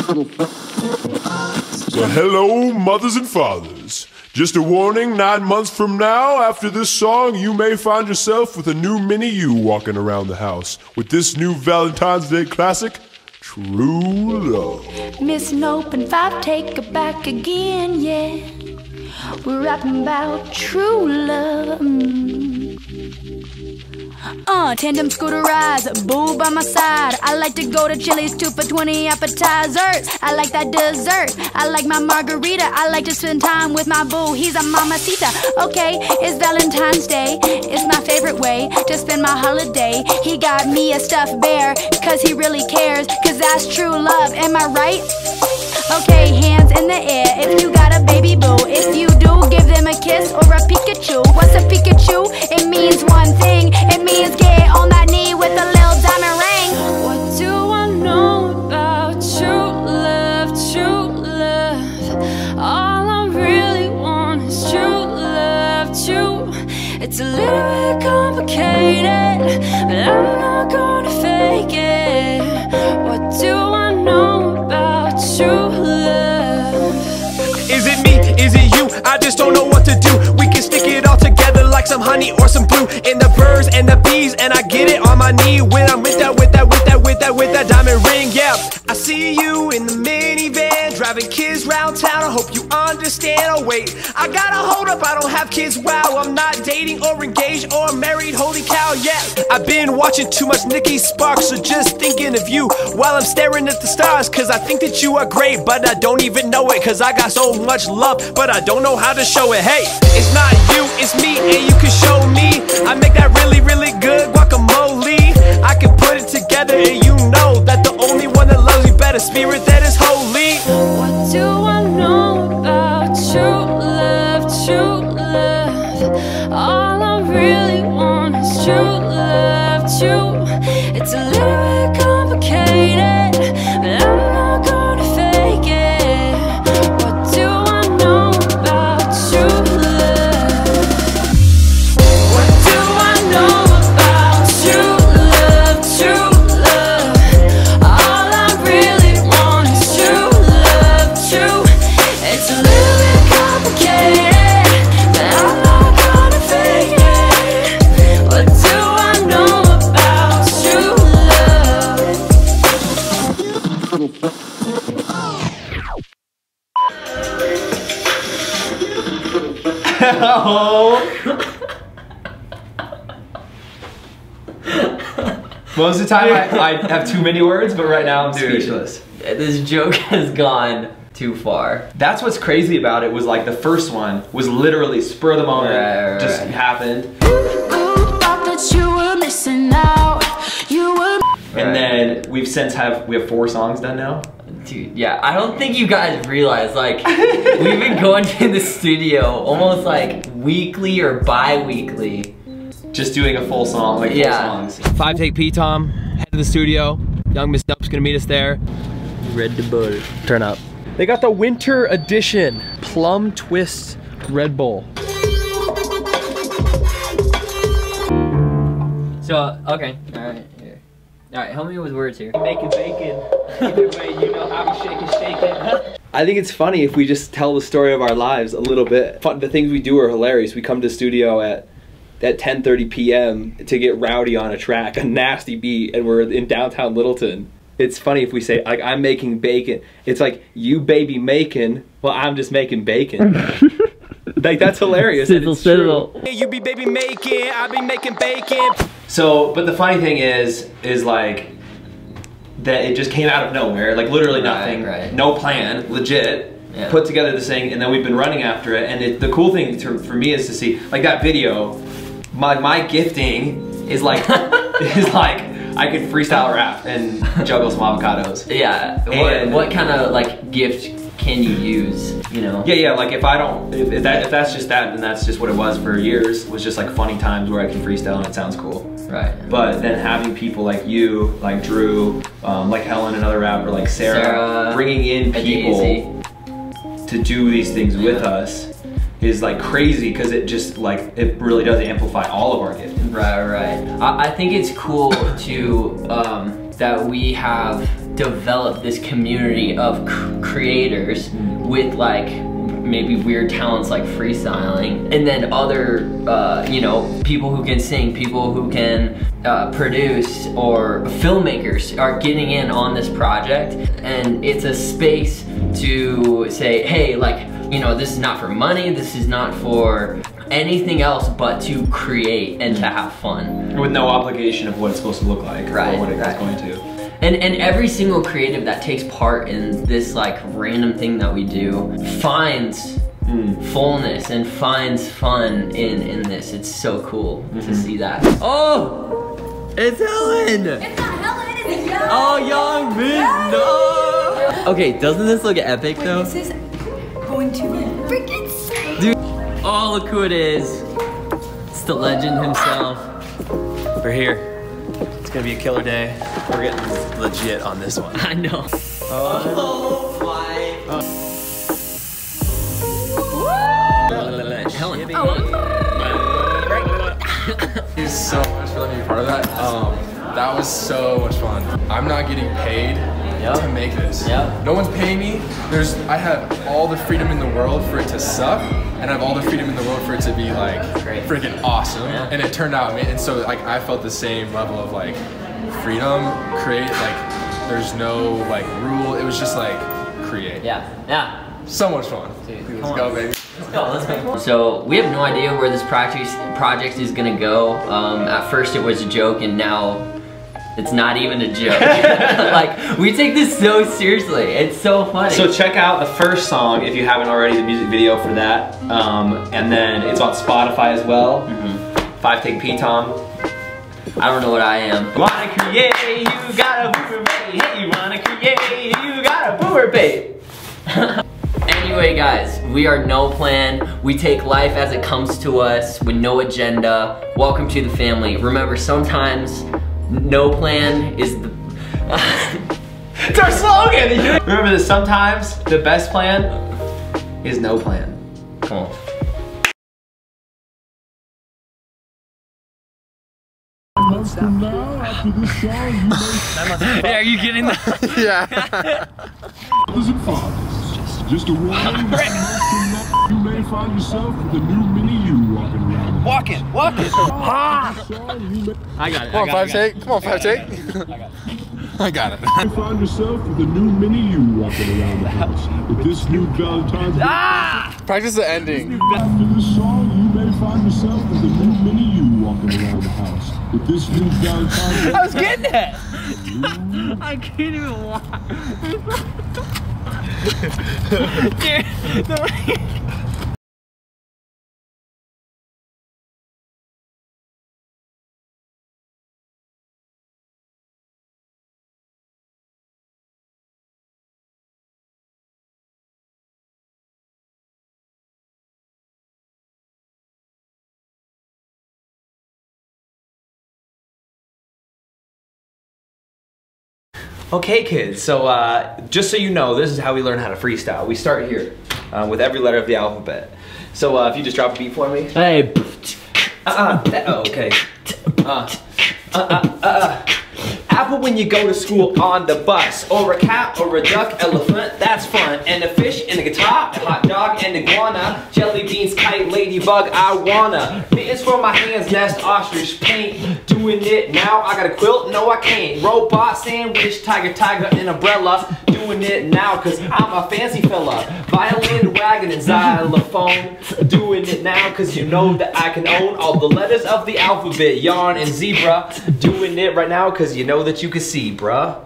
So hello, mothers and fathers. Just a warning, 9 months from now, after this song, you may find yourself with a new mini you walking around the house with this new Valentine's Day classic, True Love. Miss Nope and 5 take it back again, yeah. We're rapping about true love. Tandem scooter rides, boo by my side. I like to go to Chili's 2 for 20 appetizers. I like that dessert, I like my margarita. I like to spend time with my boo, he's a mamacita. Okay, it's Valentine's Day, it's my favorite way to spend my holiday. He got me a stuffed bear, cause he really cares, cause that's true love, am I right? Okay, hands in the air if you got a baby boo. If you do, give them a kiss or a Pikachu. What's a Pikachu? It means one thing. It means get on that knee with a little diamond ring. What do I know about true love, true love? All I really want is true love, true. It's a little bit complicated, but I'm not gonna fake it. What do I know about true love? Is it me? Is it you? I just don't know what to do. We can stick it all together like some honey or some glue. And the birds and the bees, and I get it on my knee when I'm with that diamond ring. Yeah, I see you in the minivan, driving kids round town. I hope you understand. Oh wait, I gotta hold up, I don't have kids. Wow, I'm not dating or engaged or married. Holy cow, yeah. I've been watching too much Nikki Sparks, so just thinking of you while I'm staring at the stars. Cause I think that you are great, but I don't even know it. Cause I got so much love, but I don't know how to show it. Hey, it's not you, it's me, and you can show me. I make that really, really good guacamole. I can put it together, and you know that the only one that loves me better, spirit that is holy. What do I know about true love, true love? All I really want is true love, true. It's a little bit complicated, but I'm not gonna fake it. What do I know about true love? What do I know about true love, true love? All I really want is true love, true. It's a little bit complicated, but I'm not gonna fake it. What do I know about true love? Most of the time I have too many words, but right now I'm speechless. This joke has gone too far. That's what's crazy about it, was like the first one was literally spur of the moment, just happened. Thought that you were missing out. You were. And then we have 4 songs done now. Dude, yeah, I don't think you guys realize, like, we've been going to the studio almost like weekly or bi-weekly. Just doing a full song, like full songs. 5 Take P Tom, head to the studio. Young Miss Nope's gonna meet us there. Red to butter. Turn up. They got the winter edition Plum Twist Red Bull. So, okay, alright, here. Alright, help me with words here. Making bacon. Either way, you know how we shake and shake it. I think it's funny if we just tell the story of our lives a little bit. The things we do are hilarious. We come to the studio at 10:30 p.m. to get rowdy on a track, a nasty beat, and we're in downtown Littleton. It's funny if we say, like, I'm making bacon. It's like, you baby making, well, I'm just making bacon. Like, that's hilarious. Sizzle, sizzle. You be baby making, I be making bacon. So, but the funny thing is like, that it just came out of nowhere, like literally nothing, no plan, legit. Yeah. Put together this thing, and then we've been running after it. And the cool thing for me is to see, like, that video, my gifting is like, I could freestyle rap and juggle some avocados. Yeah. What kind of like gift can you use? You know? Yeah. Like if that's just that, then that's just what it was for years. It was just like funny times where I can freestyle and it sounds cool. Right. But then having people like you, like Drew, like Helen, another rapper, like Sarah, bringing in people to do these things with us is like crazy, because it just like, it really does amplify all of our gifts. Right. I think it's cool too that we have develop this community of creators with like maybe weird talents like freestyling, and then other you know, people who can sing, people who can produce, or filmmakers are getting in on this project. And it's a space to say, hey, like, you know, this is not for money, this is not for anything else but to create and to have fun. With no obligation of what it's supposed to look like, right, or what it's right. going to. And every single creative that takes part in this like random thing that we do finds fullness and finds fun in this. It's so cool to see that. Oh, it's Helen! It's not Helen, it is Young! Oh, Young Min, no! Okay, doesn't this look epic though? This is going to be freaking sick! Dude, oh, look who it is. It's the legend himself. We're here. It's gonna be a killer day. We're getting legit on this one. I know. Oh my. Helen. Thank you so much for letting me be part of that. That was so much fun. I'm not getting paid to make this. Yep. No one's paying me. I have all the freedom in the world for it to suck, and I have all the freedom in the world for it to be like freaking awesome. Yeah. And it turned out, and so like I felt the same level of like freedom, create, like there's no like rule. It was just like create. Yeah. So much fun. Dude, let's go, baby. Let's go. So we have no idea where this project is gonna go. At first it was a joke, and now it's not even a joke. Like, we take this so seriously. It's so funny. So check out the first song if you haven't already, the music video for that. And then it's on Spotify as well. 5 Take P Tom. I don't know what I am. Wanna create, you gotta boomer bait. Hey, you wanna create, you gotta boomer bait. Anyway guys, we are No Plan. We take life as it comes to us with no agenda. Welcome to the family. Remember, sometimes no plan is the... It's our slogan! Remember that sometimes the best plan is no plan. Come on. Hey, are you getting that? Yeah. Mothers and fathers, just a warning. You may find yourself with a new mini you walking around. Walking. I got it. Come on, 5 Take. Come on, 5 Take. I got it. You find yourself with a new mini you walking around the house. With this new Valentine's Day. Practice the ending. After this song, you may find yourself with a new mini you walking around the house. With this new Valentine's Day. I was getting it! I can't even watch. Dude, Okay kids, so just so you know, this is how we learn how to freestyle. We start here with every letter of the alphabet. So if you just drop a beat for me. Hey. Oh, okay. Apple when you go to school on the bus, or a cat, or a duck, elephant, that's fun. And a fish, and a guitar, a hot dog, and iguana, jelly beans, kite, ladybug, I wanna. Mittens for my hands, nest, ostrich, paint. Doing it now, I got a quilt, no I can't. Robot, sandwich, tiger, and umbrella. Doing it now, cause I'm a fancy fella. Violin, wagon, and xylophone. Doing it now, cause you know that I can own all the letters of the alphabet. Yarn and zebra. Doing it right now, cause you know that you can see, bruh.